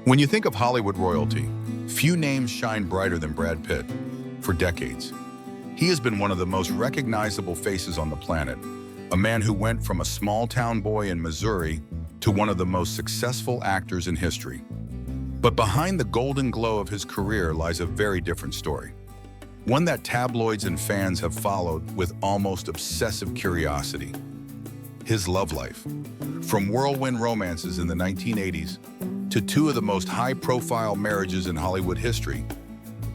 When you think of Hollywood royalty, few names shine brighter than Brad Pitt. For decades, he has been one of the most recognizable faces on the planet, a man who went from a small-town boy in Missouri to one of the most successful actors in history. But behind the golden glow of his career lies a very different story, one that tabloids and fans have followed with almost obsessive curiosity. His love life. From whirlwind romances in the 1980s to two of the most high-profile marriages in Hollywood history,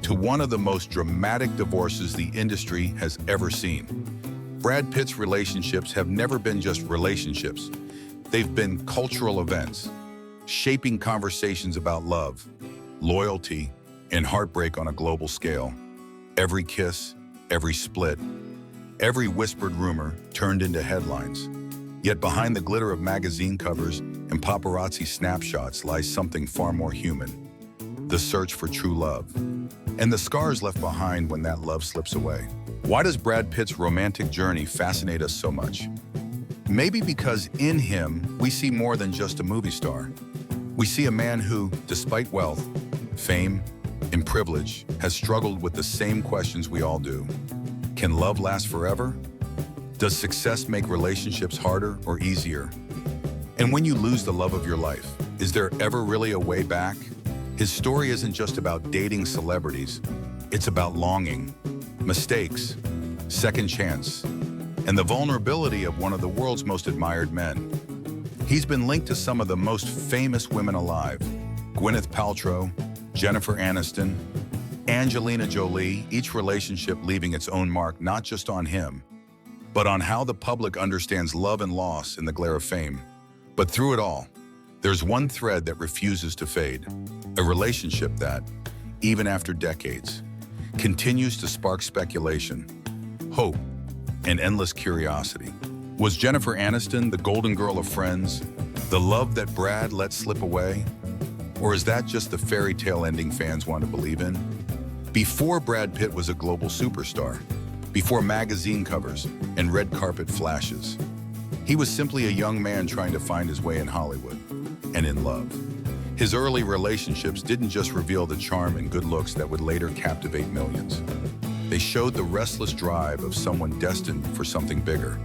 to one of the most dramatic divorces the industry has ever seen. Brad Pitt's relationships have never been just relationships. They've been cultural events, shaping conversations about love, loyalty, and heartbreak on a global scale. Every kiss, every split, every whispered rumor turned into headlines. Yet behind the glitter of magazine covers and paparazzi snapshots lies something far more human: the search for true love, and the scars left behind when that love slips away. Why does Brad Pitt's romantic journey fascinate us so much? Maybe because in him, we see more than just a movie star. We see a man who, despite wealth, fame, and privilege, has struggled with the same questions we all do. Can love last forever? Does success make relationships harder or easier? And when you lose the love of your life, is there ever really a way back? His story isn't just about dating celebrities. It's about longing, mistakes, second chance, and the vulnerability of one of the world's most admired men. He's been linked to some of the most famous women alive: Gwyneth Paltrow, Jennifer Aniston, Angelina Jolie, each relationship leaving its own mark not just on him, but on how the public understands love and loss in the glare of fame. But through it all, there's one thread that refuses to fade, a relationship that, even after decades, continues to spark speculation, hope, and endless curiosity. Was Jennifer Aniston the golden girl of Friends, the love that Brad let slip away? Or is that just the fairy tale ending fans want to believe in? Before Brad Pitt was a global superstar, before magazine covers and red carpet flashes, he was simply a young man trying to find his way in Hollywood and in love. His early relationships didn't just reveal the charm and good looks that would later captivate millions. They showed the restless drive of someone destined for something bigger,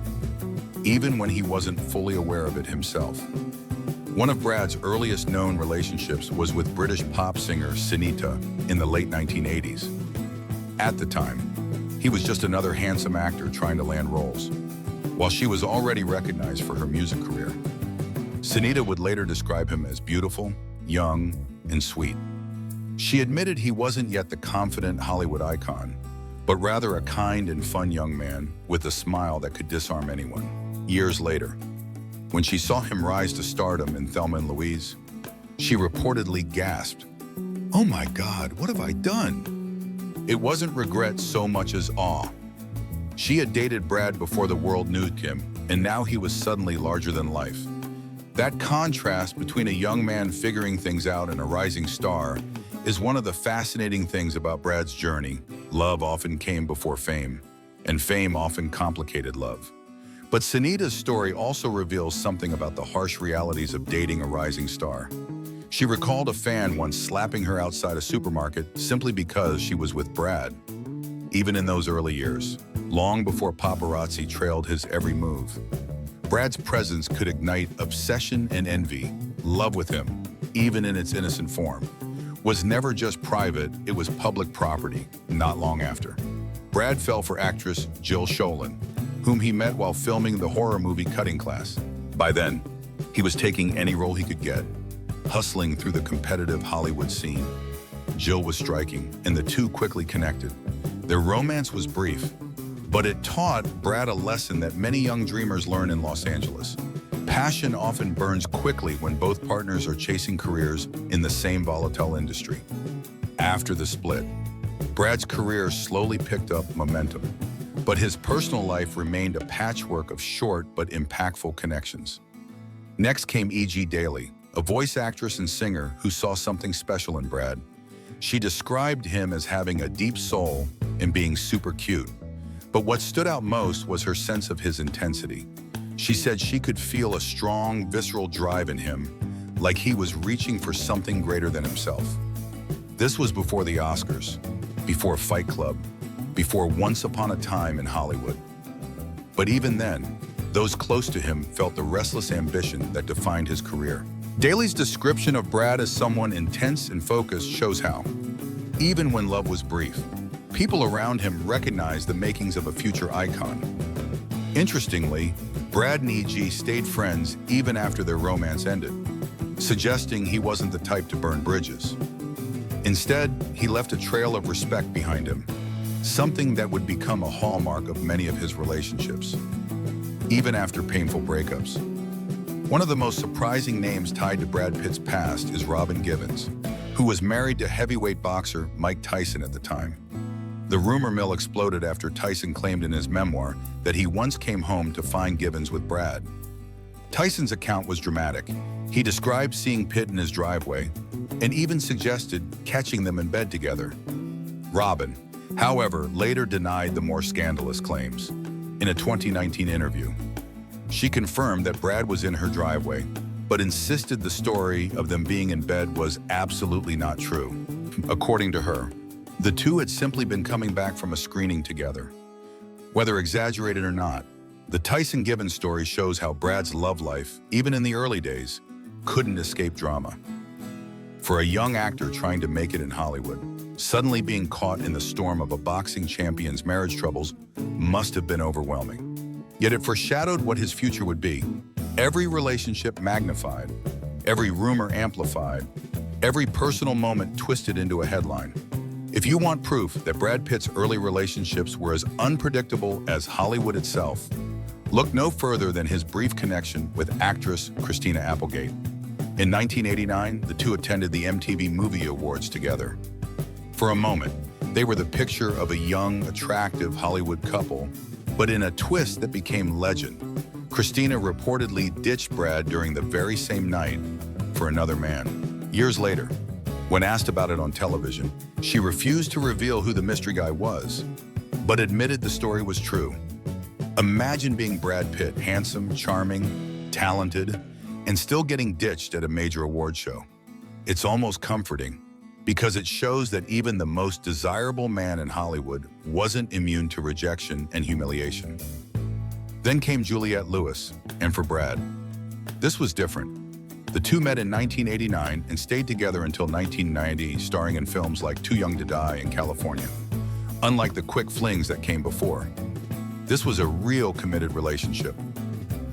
even when he wasn't fully aware of it himself. One of Brad's earliest known relationships was with British pop singer Sunita in the late 1980s. At the time, he was just another handsome actor trying to land roles, while she was already recognized for her music career. Sunita would later describe him as beautiful, young, and sweet. She admitted he wasn't yet the confident Hollywood icon, but rather a kind and fun young man with a smile that could disarm anyone. Years later, when she saw him rise to stardom in Thelma and Louise, she reportedly gasped, "Oh my God, what have I done?" It wasn't regret so much as awe. She had dated Brad before the world knew him, and now he was suddenly larger than life. That contrast between a young man figuring things out and a rising star is one of the fascinating things about Brad's journey. Love often came before fame, and fame often complicated love. But Sunita's story also reveals something about the harsh realities of dating a rising star. She recalled a fan once slapping her outside a supermarket simply because she was with Brad. Even in those early years, long before paparazzi trailed his every move, Brad's presence could ignite obsession and envy. Love with him, even in its innocent form, was never just private, it was public property. Not long after, Brad fell for actress Jill Schoelen, whom he met while filming the horror movie Cutting Class. By then, he was taking any role he could get, hustling through the competitive Hollywood scene. Jill was striking, and the two quickly connected. Their romance was brief, but it taught Brad a lesson that many young dreamers learn in Los Angeles. Passion often burns quickly when both partners are chasing careers in the same volatile industry. After the split, Brad's career slowly picked up momentum, but his personal life remained a patchwork of short but impactful connections. Next came E.G. Daily, a voice actress and singer who saw something special in Brad. She described him as having a deep soul and being super cute. But what stood out most was her sense of his intensity. She said she could feel a strong, visceral drive in him, like he was reaching for something greater than himself. This was before the Oscars, before Fight Club, before Once Upon a Time in Hollywood. But even then, those close to him felt the restless ambition that defined his career. Daly's description of Brad as someone intense and focused shows how, even when love was brief, people around him recognized the makings of a future icon. Interestingly, Brad and E.G. stayed friends even after their romance ended, suggesting he wasn't the type to burn bridges. Instead, he left a trail of respect behind him, something that would become a hallmark of many of his relationships, even after painful breakups. One of the most surprising names tied to Brad Pitt's past is Robin Givens, who was married to heavyweight boxer Mike Tyson at the time. The rumor mill exploded after Tyson claimed in his memoir that he once came home to find Givens with Brad. Tyson's account was dramatic. He described seeing Pitt in his driveway and even suggested catching them in bed together. Robin, however, later denied the more scandalous claims. In a 2019 interview, she confirmed that Brad was in her driveway, but insisted the story of them being in bed was absolutely not true. According to her, the two had simply been coming back from a screening together. Whether exaggerated or not, the Tyson-Givens story shows how Brad's love life, even in the early days, couldn't escape drama. For a young actor trying to make it in Hollywood, suddenly being caught in the storm of a boxing champion's marriage troubles must have been overwhelming. Yet it foreshadowed what his future would be. Every relationship magnified, every rumor amplified, every personal moment twisted into a headline. If you want proof that Brad Pitt's early relationships were as unpredictable as Hollywood itself, look no further than his brief connection with actress Christina Applegate. In 1989, the two attended the MTV Movie Awards together. For a moment, they were the picture of a young, attractive Hollywood couple, but in a twist that became legend, Christina reportedly ditched Brad during the very same night for another man. Years later, when asked about it on television, she refused to reveal who the mystery guy was, but admitted the story was true. Imagine being Brad Pitt, handsome, charming, talented, and still getting ditched at a major award show. It's almost comforting, because it shows that even the most desirable man in Hollywood wasn't immune to rejection and humiliation. Then came Juliette Lewis, and for Brad, this was different. The two met in 1989 and stayed together until 1990, starring in films like Too Young to Die and California. Unlike the quick flings that came before, this was a real committed relationship.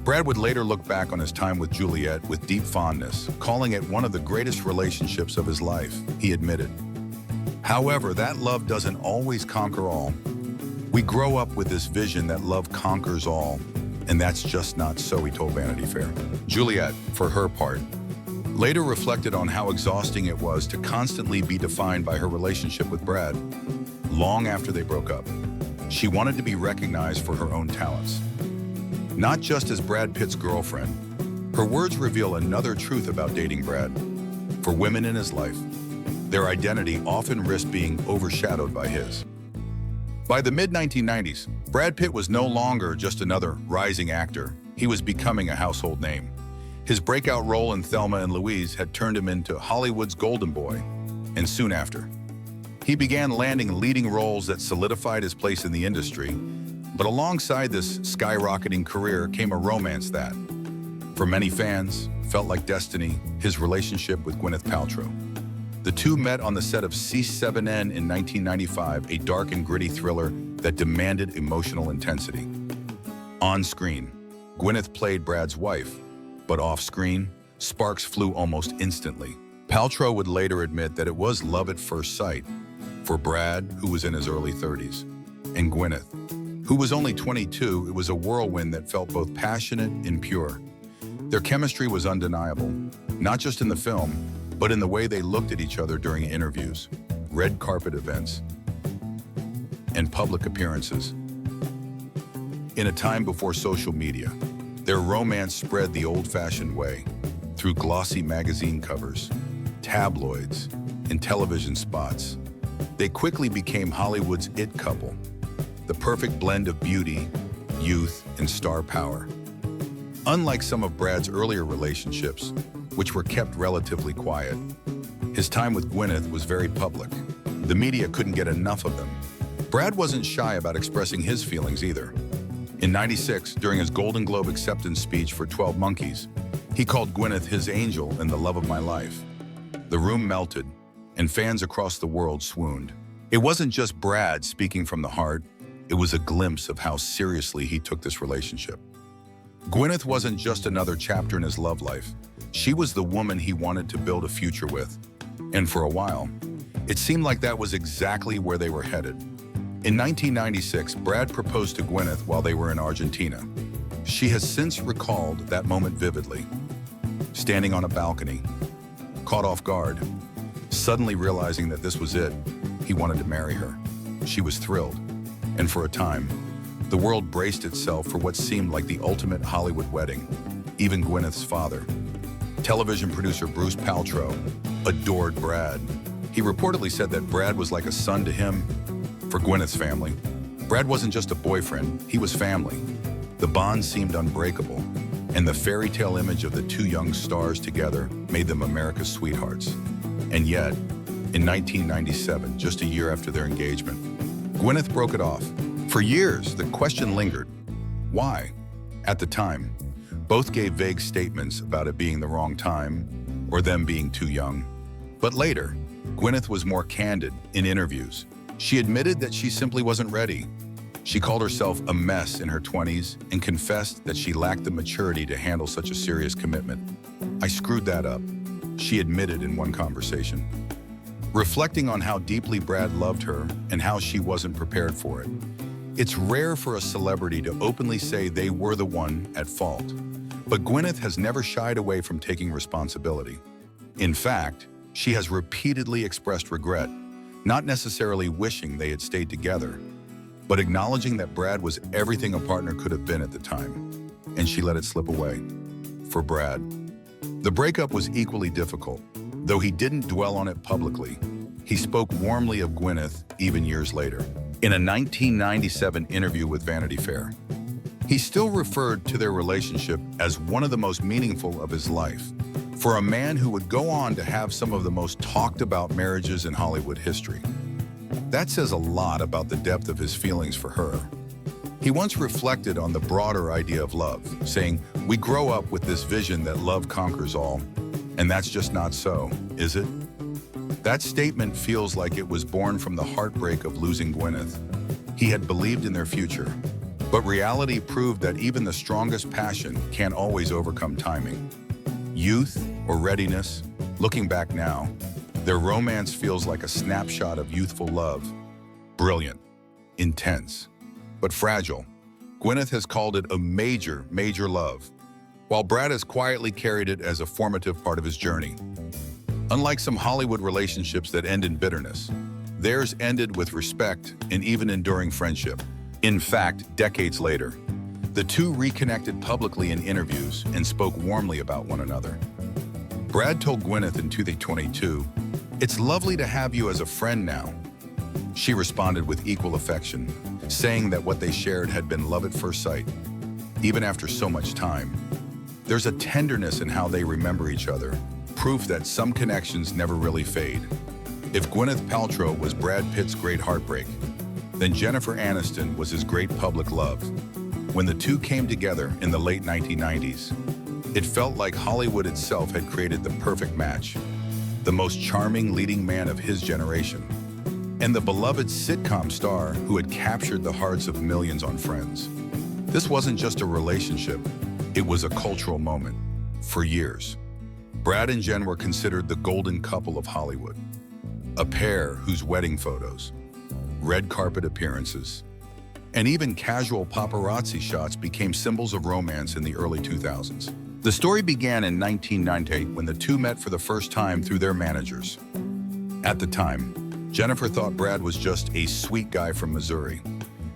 Brad would later look back on his time with Juliette with deep fondness, calling it one of the greatest relationships of his life, he admitted. However, that love doesn't always conquer all. We grow up with this vision that love conquers all, and that's just not so, he told Vanity Fair. Juliette, for her part, later reflected on how exhausting it was to constantly be defined by her relationship with Brad. Long after they broke up, she wanted to be recognized for her own talents. Not just as Brad Pitt's girlfriend, her words reveal another truth about dating Brad. For women in his life, their identity often risked being overshadowed by his. By the mid-1990s, Brad Pitt was no longer just another rising actor. He was becoming a household name. His breakout role in Thelma and Louise had turned him into Hollywood's golden boy, and soon after, he began landing leading roles that solidified his place in the industry. But alongside this skyrocketing career came a romance that, for many fans, felt like destiny, his relationship with Gwyneth Paltrow. The two met on the set of C7N in 1995, a dark and gritty thriller that demanded emotional intensity. On screen, Gwyneth played Brad's wife, but off-screen, sparks flew almost instantly. Paltrow would later admit that it was love at first sight for Brad, who was in his early 30s, and Gwyneth, who was only 22. It was a whirlwind that felt both passionate and pure. Their chemistry was undeniable, not just in the film, but in the way they looked at each other during interviews, red carpet events, and public appearances. In a time before social media, their romance spread the old-fashioned way, through glossy magazine covers, tabloids, and television spots. They quickly became Hollywood's it couple, the perfect blend of beauty, youth, and star power. Unlike some of Brad's earlier relationships, which were kept relatively quiet. His time with Gwyneth was very public. The media couldn't get enough of them. Brad wasn't shy about expressing his feelings either. In '96, during his Golden Globe acceptance speech for 12 Monkeys, he called Gwyneth his angel and the love of my life. The room melted, and fans across the world swooned. It wasn't just Brad speaking from the heart, it was a glimpse of how seriously he took this relationship. Gwyneth wasn't just another chapter in his love life. She was the woman he wanted to build a future with. And for a while, it seemed like that was exactly where they were headed. In 1996, Brad proposed to Gwyneth while they were in Argentina. She has since recalled that moment vividly. Standing on a balcony, caught off guard, suddenly realizing that this was it, he wanted to marry her. She was thrilled, and for a time, the world braced itself for what seemed like the ultimate Hollywood wedding. Even Gwyneth's father, television producer Bruce Paltrow, adored Brad. He reportedly said that Brad was like a son to him. For Gwyneth's family, Brad wasn't just a boyfriend, he was family. The bond seemed unbreakable, and the fairy tale image of the two young stars together made them America's sweethearts. And yet, in 1997, just a year after their engagement, Gwyneth broke it off. For years, the question lingered. Why? At the time, both gave vague statements about it being the wrong time or them being too young. But later, Gwyneth was more candid in interviews. She admitted that she simply wasn't ready. She called herself a mess in her 20s and confessed that she lacked the maturity to handle such a serious commitment. "I screwed that up," she admitted in one conversation. Reflecting on how deeply Brad loved her and how she wasn't prepared for it. It's rare for a celebrity to openly say they were the one at fault, but Gwyneth has never shied away from taking responsibility. In fact, she has repeatedly expressed regret, not necessarily wishing they had stayed together, but acknowledging that Brad was everything a partner could have been at the time, and she let it slip away. For Brad, the breakup was equally difficult. Though he didn't dwell on it publicly, he spoke warmly of Gwyneth even years later. In a 1997 interview with Vanity Fair, he still referred to their relationship as one of the most meaningful of his life. For a man who would go on to have some of the most talked about marriages in Hollywood history. That says a lot about the depth of his feelings for her. He once reflected on the broader idea of love, saying, "We grow up with this vision that love conquers all, and that's just not so, is it?" That statement feels like it was born from the heartbreak of losing Gwyneth. He had believed in their future, but reality proved that even the strongest passion can't always overcome timing. Youth or readiness, looking back now, their romance feels like a snapshot of youthful love. Brilliant, intense, but fragile. Gwyneth has called it a major, major love, while Brad has quietly carried it as a formative part of his journey. Unlike some Hollywood relationships that end in bitterness, theirs ended with respect and even enduring friendship. In fact, decades later, the two reconnected publicly in interviews and spoke warmly about one another. Brad told Gwyneth in 2022, "It's lovely to have you as a friend now." She responded with equal affection, saying that what they shared had been love at first sight. Even after so much time, there's a tenderness in how they remember each other, proof that some connections never really fade. If Gwyneth Paltrow was Brad Pitt's great heartbreak, then Jennifer Aniston was his great public love. When the two came together in the late 1990s, it felt like Hollywood itself had created the perfect match. The most charming leading man of his generation, and the beloved sitcom star who had captured the hearts of millions on Friends. This wasn't just a relationship, it was a cultural moment. For years, Brad and Jen were considered the golden couple of Hollywood, a pair whose wedding photos, red carpet appearances, and even casual paparazzi shots became symbols of romance in the early 2000s. The story began in 1998 when the two met for the first time through their managers. At the time, Jennifer thought Brad was just a sweet guy from Missouri.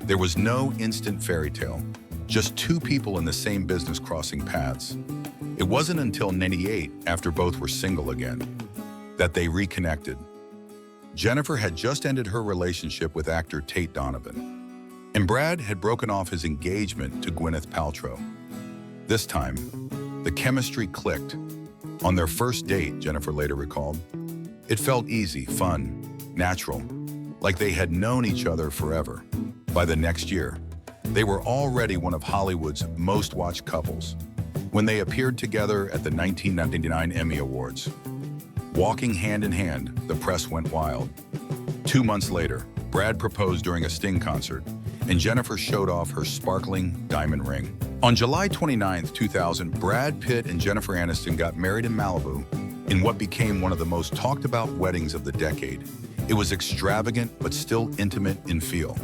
There was no instant fairy tale, just two people in the same business crossing paths. It wasn't until '98, after both were single again, that they reconnected. Jennifer had just ended her relationship with actor Tate Donovan, and Brad had broken off his engagement to Gwyneth Paltrow. This time, the chemistry clicked. On their first date, Jennifer later recalled, it felt easy, fun, natural, like they had known each other forever. By the next year, they were already one of Hollywood's most watched couples when they appeared together at the 1999 Emmy Awards. Walking hand in hand, the press went wild. 2 months later, Brad proposed during a Sting concert, and Jennifer showed off her sparkling diamond ring. On July 29, 2000, Brad Pitt and Jennifer Aniston got married in Malibu in what became one of the most talked about weddings of the decade. It was extravagant but still intimate in feel.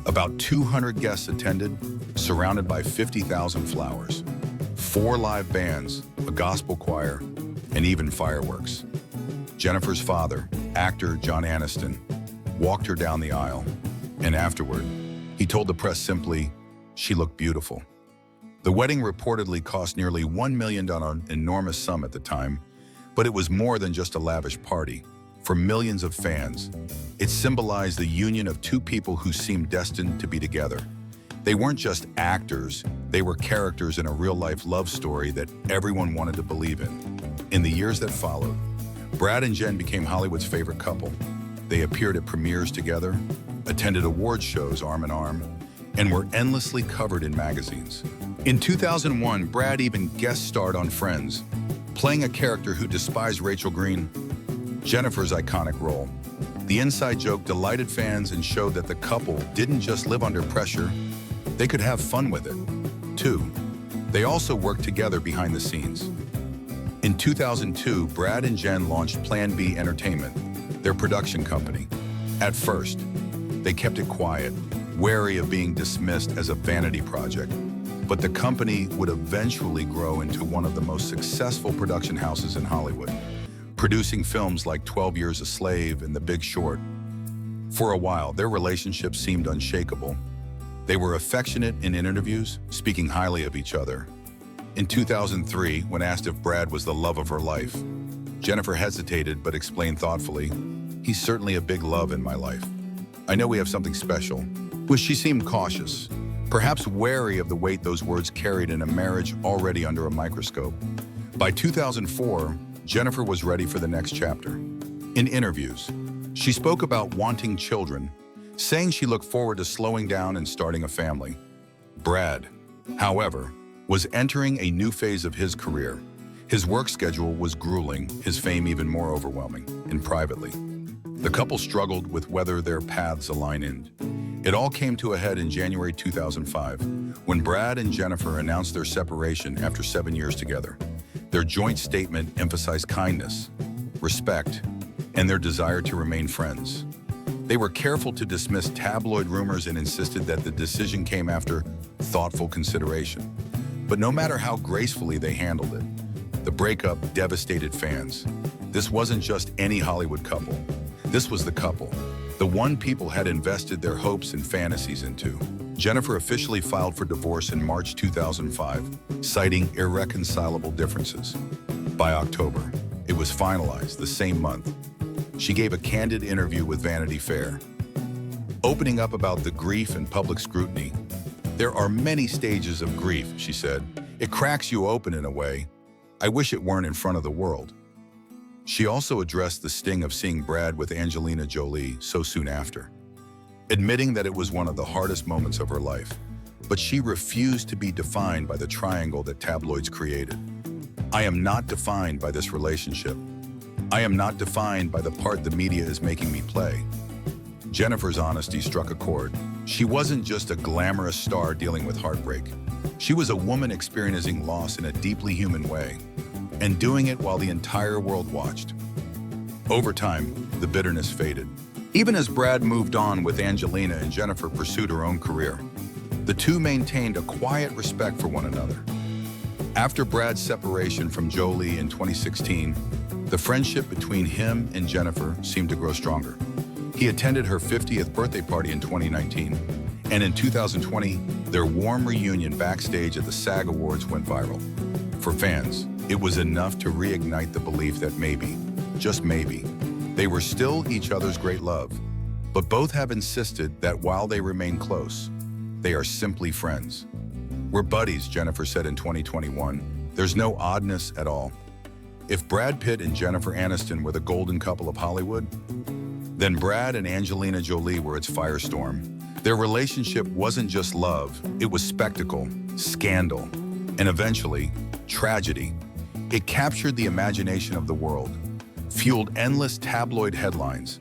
About 200 guests attended, surrounded by 50,000 flowers, 4 live bands, a gospel choir, and even fireworks. Jennifer's father, actor John Aniston, walked her down the aisle, and afterward, he told the press simply, she looked beautiful. The wedding reportedly cost nearly $1 million, an enormous sum at the time, but it was more than just a lavish party. For millions of fans, it symbolized the union of 2 people who seemed destined to be together. They weren't just actors, they were characters in a real-life love story that everyone wanted to believe in. In the years that followed, Brad and Jen became Hollywood's favorite couple. They appeared at premieres together, attended award shows arm in arm, and were endlessly covered in magazines. In 2001, Brad even guest starred on Friends, playing a character who despised Rachel Green, Jennifer's iconic role. The inside joke delighted fans and showed that the couple didn't just live under pressure, they could have fun with it, too. They also worked together behind the scenes. In 2002, Brad and Jen launched Plan B Entertainment, their production company. At first, they kept it quiet, wary of being dismissed as a vanity project. But the company would eventually grow into one of the most successful production houses in Hollywood, producing films like 12 Years a Slave and The Big Short. For a while, their relationship seemed unshakable. They were affectionate in interviews, speaking highly of each other. In 2003, when asked if Brad was the love of her life, Jennifer hesitated but explained thoughtfully, he's certainly a big love in my life. I know we have something special. But she seemed cautious, perhaps wary of the weight those words carried in a marriage already under a microscope. By 2004, Jennifer was ready for the next chapter. In interviews, she spoke about wanting children, saying she looked forward to slowing down and starting a family. Brad, however, was entering a new phase of his career. His work schedule was grueling, his fame even more overwhelming, and privately. The couple struggled with whether their paths aligned. It all came to a head in January 2005, when Brad and Jennifer announced their separation after 7 years together. Their joint statement emphasized kindness, respect, and their desire to remain friends. They were careful to dismiss tabloid rumors and insisted that the decision came after thoughtful consideration. But no matter how gracefully they handled it, the breakup devastated fans. This wasn't just any Hollywood couple. This was the couple, the one people had invested their hopes and fantasies into. Jennifer officially filed for divorce in March 2005, citing irreconcilable differences. By October, it was finalized the same month. She gave a candid interview with Vanity Fair, opening up about the grief and public scrutiny. There are many stages of grief, she said. It cracks you open in a way. I wish it weren't in front of the world. She also addressed the sting of seeing Brad with Angelina Jolie so soon after, admitting that it was one of the hardest moments of her life. But she refused to be defined by the triangle that tabloids created. I am not defined by this relationship. I am not defined by the part the media is making me play. Jennifer's honesty struck a chord. She wasn't just a glamorous star dealing with heartbreak. She was a woman experiencing loss in a deeply human way, and doing it while the entire world watched. Over time, the bitterness faded. Even as Brad moved on with Angelina and Jennifer pursued her own career, the two maintained a quiet respect for one another. After Brad's separation from Jolie in 2016, the friendship between him and Jennifer seemed to grow stronger. He attended her 50th birthday party in 2019, and in 2020, their warm reunion backstage at the SAG Awards went viral. For fans, it was enough to reignite the belief that maybe, just maybe, they were still each other's great love. But both have insisted that while they remain close, they are simply friends. We're buddies, Jennifer said in 2021. There's no oddness at all. If Brad Pitt and Jennifer Aniston were the golden couple of Hollywood, then Brad and Angelina Jolie were its firestorm. Their relationship wasn't just love, it was spectacle, scandal, and eventually, tragedy. It captured the imagination of the world, fueled endless tabloid headlines,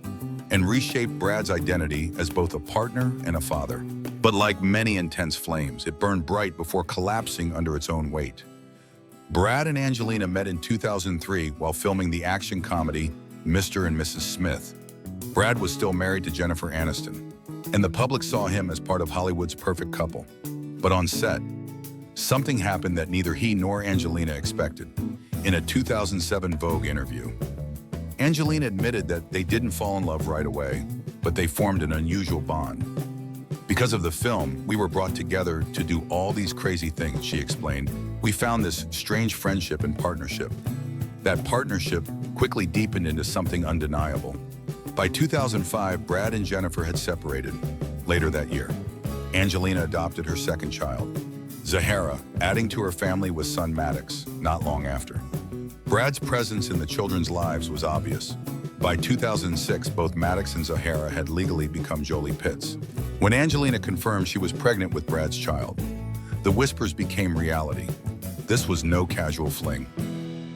and reshaped Brad's identity as both a partner and a father. But like many intense flames, it burned bright before collapsing under its own weight. Brad and Angelina met in 2003 while filming the action comedy Mr. and Mrs. Smith. Brad was still married to Jennifer Aniston, and the public saw him as part of Hollywood's perfect couple. But on set, something happened that neither he nor Angelina expected. In a 2007 Vogue interview, Angelina admitted that they didn't fall in love right away, but they formed an unusual bond. Because of the film, we were brought together to do all these crazy things, she explained. We found this strange friendship and partnership. That partnership quickly deepened into something undeniable. By 2005, Brad and Jennifer had separated. Later that year, Angelina adopted her second child, Zahara, adding to her family with son Maddox, not long after. Brad's presence in the children's lives was obvious. By 2006, both Maddox and Zahara had legally become Jolie Pitts. When Angelina confirmed she was pregnant with Brad's child, the whispers became reality. This was no casual fling.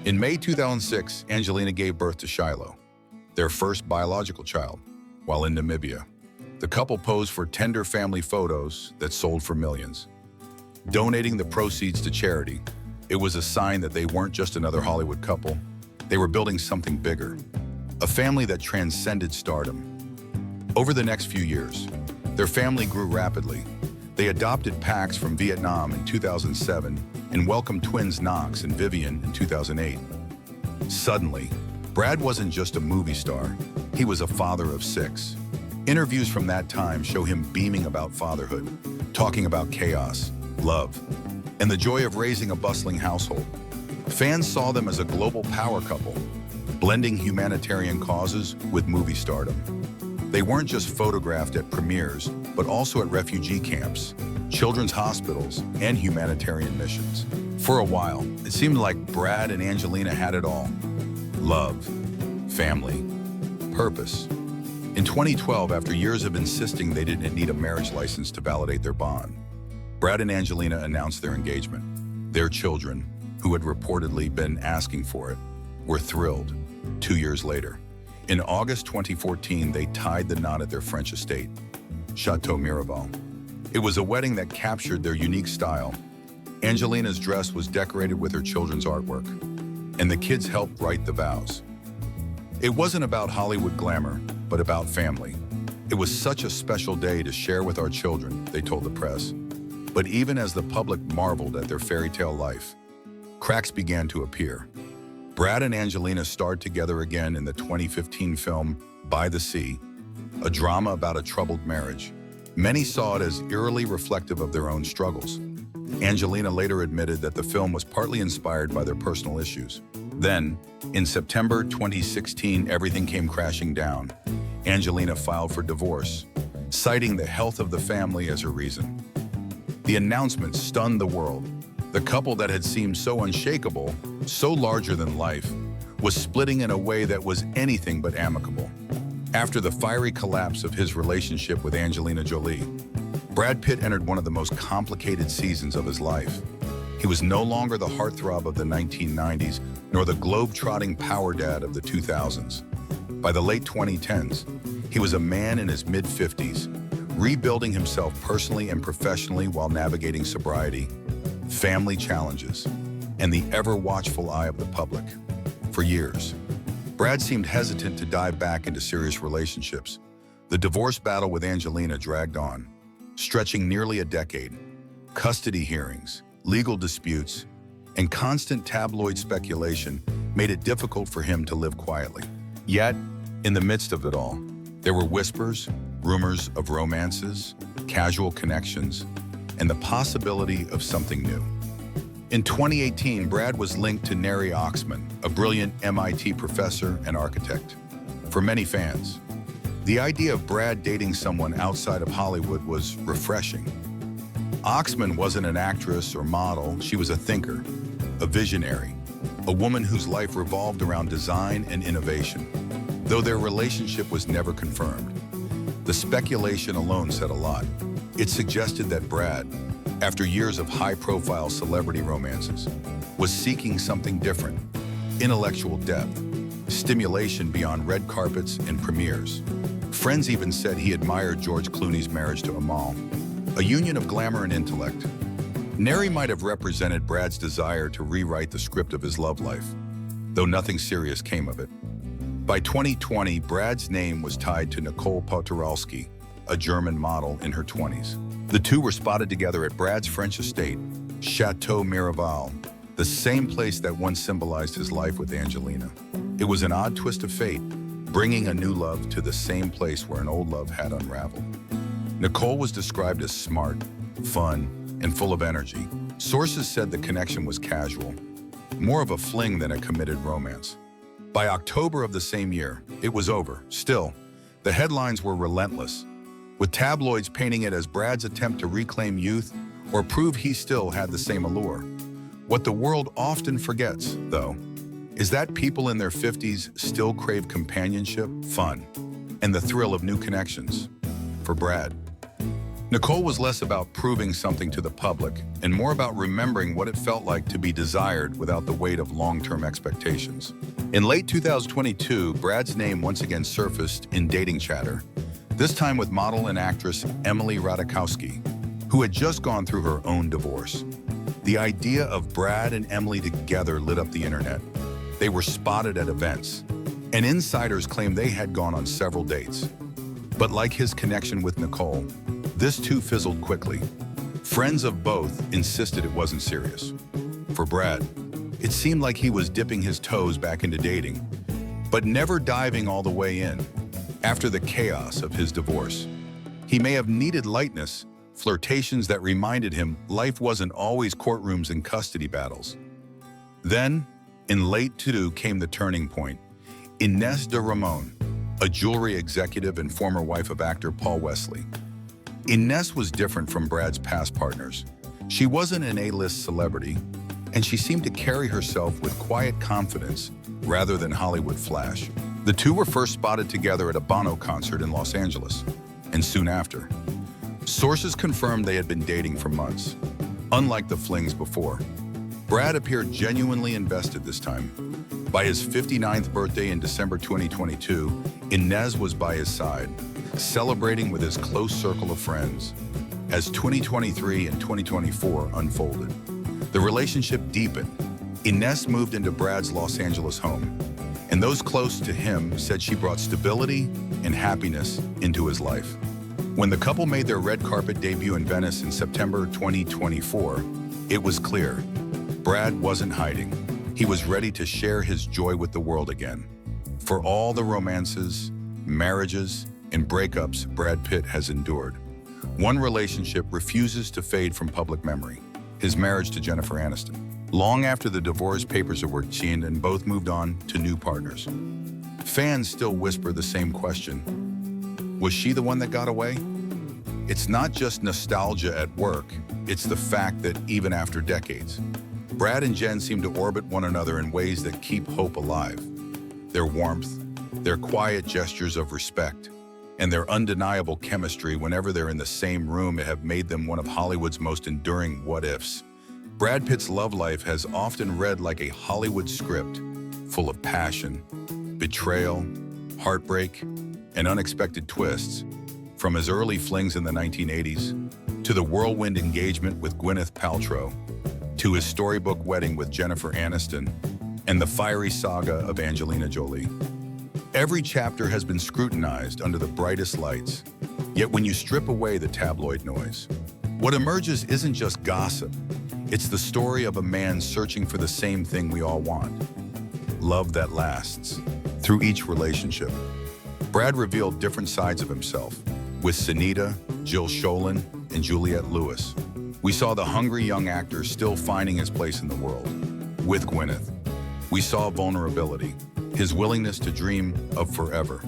In May 2006, Angelina gave birth to Shiloh, their first biological child, while in Namibia. The couple posed for tender family photos that sold for millions. Donating the proceeds to charity, it was a sign that they weren't just another Hollywood couple. They were building something bigger, a family that transcended stardom. Over the next few years, their family grew rapidly. They adopted Pax from Vietnam in 2007 and welcomed twins Knox and Vivian in 2008. Suddenly, Brad wasn't just a movie star, he was a father of 6. Interviews from that time show him beaming about fatherhood, talking about chaos, love, and the joy of raising a bustling household. Fans saw them as a global power couple, blending humanitarian causes with movie stardom. They weren't just photographed at premieres, but also at refugee camps, children's hospitals, and humanitarian missions. For a while, it seemed like Brad and Angelina had it all: love, family, purpose. In 2012, after years of insisting they didn't need a marriage license to validate their bond, Brad and Angelina announced their engagement. Their children, who had reportedly been asking for it, were thrilled. 2 years later, in August 2014, they tied the knot at their French estate, Chateau Miraval. It was a wedding that captured their unique style. Angelina's dress was decorated with her children's artwork, and the kids helped write the vows. It wasn't about Hollywood glamour, but about family. It was such a special day to share with our children, they told the press. But even as the public marveled at their fairy tale life, cracks began to appear. Brad and Angelina starred together again in the 2015 film By the Sea, a drama about a troubled marriage. Many saw it as eerily reflective of their own struggles. Angelina later admitted that the film was partly inspired by their personal issues. Then, in September 2016, everything came crashing down. Angelina filed for divorce, citing the health of the family as her reason. The announcement stunned the world. The couple that had seemed so unshakable, so larger than life, was splitting in a way that was anything but amicable. After the fiery collapse of his relationship with Angelina Jolie, Brad Pitt entered one of the most complicated seasons of his life. He was no longer the heartthrob of the 1990s, nor the globe-trotting power dad of the 2000s. By the late 2010s, he was a man in his mid-50s, rebuilding himself personally and professionally while navigating sobriety, family challenges, and the ever-watchful eye of the public. For years, Brad seemed hesitant to dive back into serious relationships. The divorce battle with Angelina dragged on, stretching nearly a decade. Custody hearings, legal disputes, and constant tabloid speculation made it difficult for him to live quietly. Yet, in the midst of it all, there were whispers, rumors of romances, casual connections, and the possibility of something new. In 2018, Brad was linked to Neri Oxman, a brilliant MIT professor and architect. For many fans, the idea of Brad dating someone outside of Hollywood was refreshing. Oxman wasn't an actress or model, she was a thinker, a visionary, a woman whose life revolved around design and innovation. Though their relationship was never confirmed, the speculation alone said a lot. It suggested that Brad, after years of high-profile celebrity romances, was seeking something different: intellectual depth, stimulation beyond red carpets and premieres. Friends even said he admired George Clooney's marriage to Amal, a union of glamour and intellect. Neri might have represented Brad's desire to rewrite the script of his love life, though nothing serious came of it. By 2020, Brad's name was tied to Nicole Podorowski, a German model in her 20s. The two were spotted together at Brad's French estate, Chateau Miraval, the same place that once symbolized his life with Angelina. It was an odd twist of fate, bringing a new love to the same place where an old love had unraveled. Nicole was described as smart, fun, and full of energy. Sources said the connection was casual, more of a fling than a committed romance. By October of the same year, it was over. Still, the headlines were relentless, with tabloids painting it as Brad's attempt to reclaim youth or prove he still had the same allure. What the world often forgets, though, is that people in their 50s still crave companionship, fun, and the thrill of new connections. For Brad, Nicole was less about proving something to the public and more about remembering what it felt like to be desired without the weight of long-term expectations. In late 2022, Brad's name once again surfaced in dating chatter, this time with model and actress Emily Ratajkowski, who had just gone through her own divorce. The idea of Brad and Emily together lit up the internet. They were spotted at events, and insiders claimed they had gone on several dates. But like his connection with Nicole, this too fizzled quickly. Friends of both insisted it wasn't serious. For Brad, it seemed like he was dipping his toes back into dating, but never diving all the way in. After the chaos of his divorce, he may have needed lightness, flirtations that reminded him life wasn't always courtrooms and custody battles. Then, in late 2022 came the turning point. Inés de Ramón, a jewelry executive and former wife of actor Paul Wesley. Inés was different from Brad's past partners. She wasn't an A-list celebrity, and she seemed to carry herself with quiet confidence rather than Hollywood flash. The two were first spotted together at a Bono concert in Los Angeles, and soon after, sources confirmed they had been dating for months. Unlike the flings before, Brad appeared genuinely invested this time. By his 59th birthday in December 2022, Inés was by his side, celebrating with his close circle of friends. As 2023 and 2024 unfolded, the relationship deepened. Inés moved into Brad's Los Angeles home, and those close to him said she brought stability and happiness into his life. When the couple made their red carpet debut in Venice in September 2024, it was clear Brad wasn't hiding. He was ready to share his joy with the world again. For all the romances, marriages, and breakups Brad Pitt has endured, one relationship refuses to fade from public memory: his marriage to Jennifer Aniston. Long after the divorce papers were seen and both moved on to new partners, fans still whisper the same question: was she the one that got away? It's not just nostalgia at work, it's the fact that even after decades, Brad and Jen seem to orbit one another in ways that keep hope alive. Their warmth, their quiet gestures of respect, and their undeniable chemistry whenever they're in the same room have made them one of Hollywood's most enduring what-ifs. Brad Pitt's love life has often read like a Hollywood script, full of passion, betrayal, heartbreak, and unexpected twists. From his early flings in the 1980s, to the whirlwind engagement with Gwyneth Paltrow, to his storybook wedding with Jennifer Aniston, and the fiery saga of Angelina Jolie. Every chapter has been scrutinized under the brightest lights, yet when you strip away the tabloid noise, what emerges isn't just gossip, it's the story of a man searching for the same thing we all want: love that lasts. Through each relationship, Brad revealed different sides of himself. With Sunita, Jill Schoelen, and Juliette Lewis, we saw the hungry young actor still finding his place in the world. With Gwyneth, we saw vulnerability, his willingness to dream of forever,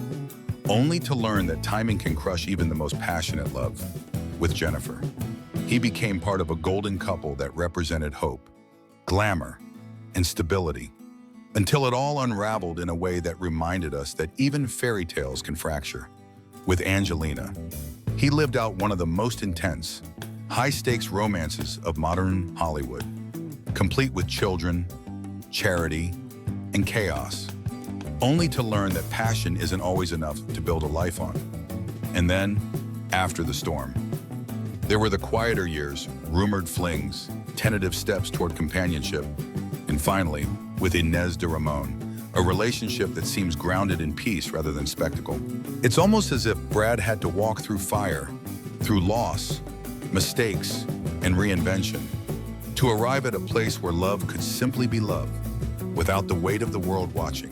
only to learn that timing can crush even the most passionate love. With Jennifer, he became part of a golden couple that represented hope, glamour, and stability. until it all unraveled in a way that reminded us that even fairy tales can fracture. With Angelina, he lived out one of the most intense, high-stakes romances of modern Hollywood, complete with children, charity, and chaos, only to learn that passion isn't always enough to build a life on. And then, after the storm, there were the quieter years, rumored flings, tentative steps toward companionship, and finally, with Inez de Ramon, a relationship that seems grounded in peace rather than spectacle. It's almost as if Brad had to walk through fire, through loss, mistakes, and reinvention, to arrive at a place where love could simply be love, without the weight of the world watching.